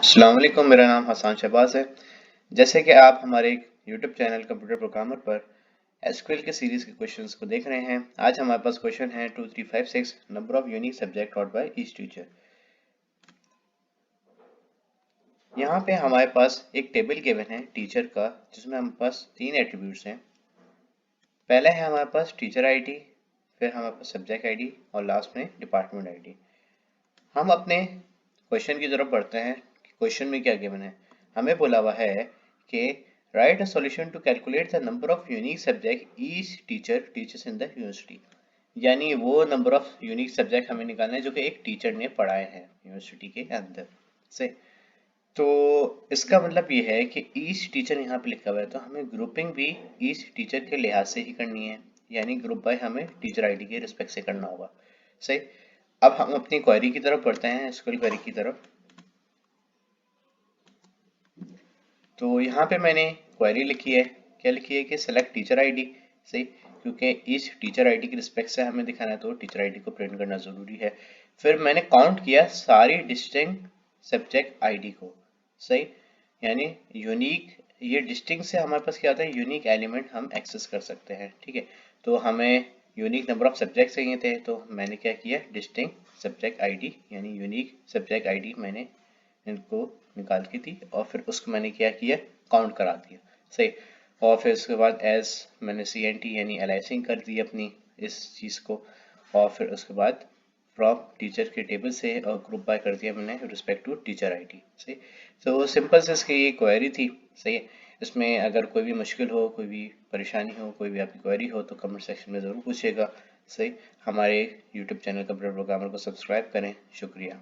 अस्सलाम वालेकुम, मेरा नाम हसन शहबाज है। जैसे कि आप हमारे यूट्यूब चैनल कंप्यूटर प्रोग्रामर पर एसक्यूएल के सीरीज के क्वेश्चंस को देख रहे हैं। आज हमारे पास क्वेश्चन है 2356 number of unique subject taught by each teacher. यहाँ पे हमारे पास एक टेबल गिवन है टीचर का, जिसमें हमारे पास 3 एट्रीब्यूट्स हैं। पहला है हमारे पास टीचर आईडी, फिर हमारे पास सब्जेक्ट आईडी और लास्ट में डिपार्टमेंट आईडी। हम अपने क्वेश्चन की तरफ बढ़ते हैं। क्वेश्चन में क्या गिवन है, हमें बोला हुआ है कि write a solution to calculate the number of unique subject each teacher teachers in the university. यानी वो नंबर ऑफ यूनिक सब्जेक्ट हमें निकालना है जो कि एक टीचर ने पढ़ाए हैं यूनिवर्सिटी के अंदर से। तो इसका मतलब ये है कि ईच टीचर यहाँ पे लिखा हुआ है, तो हमें ग्रुपिंग भी ईच टीचर के लिहाज से ही करनी है, यानी ग्रुप बाय हमें टीचर आईडी के रिस्पेक्ट से करना होगा। सही। अब हम अपनी क्वेरी की तरफ बढ़ते हैं, एसक्यूएल क्वेरी की तरफ। तो यहाँ पे मैंने क्वेरी लिखी है, क्या लिखी है कि सेलेक्ट टीचर आईडी। सही, क्योंकि इस टीचर आईडी के रिस्पेक्ट से हमें दिखाना है तो टीचर आईडी को प्रिंट करना जरूरी है। फिर मैंने काउंट किया सारी डिस्टिंक्ट सब्जेक्ट आईडी को। सही, यानी यूनिक, ये डिस्टिंक्ट से हमारे पास क्या होता है, यूनिक एलिमेंट हम एक्सेस कर सकते हैं। ठीक है, तो हमें यूनिक नंबर ऑफ सब्जेक्ट चाहिए थे, तो मैंने क्या किया, डिस्टिंक्ट सब्जेक्ट आईडी यानी यूनिक सब्जेक्ट आईडी मैंने इनको निकाल की थी और फिर उसको मैंने क्या किया, काउंट करा दिया। सही, और फिर उसके बाद एज मैंने CNT यानी एलाइसिंग कर दी अपनी इस चीज़ को, और फिर उसके बाद फ्रॉम टीचर के टेबल से और ग्रुप बाय कर दिया मैंने रिस्पेक्ट टू टीचर आईडी। सही, तो सिंपल से इसकी ये क्वेरी थी। सही है, इसमें अगर कोई भी मुश्किल हो, कोई भी परेशानी हो, कोई भी आपकी क्वेरी हो तो कमेंट सेक्शन में ज़रूर पूछिएगा। सही, हमारे यूट्यूब चैनल कंप्यूटर प्रोग्रामर को सब्सक्राइब करें। शुक्रिया।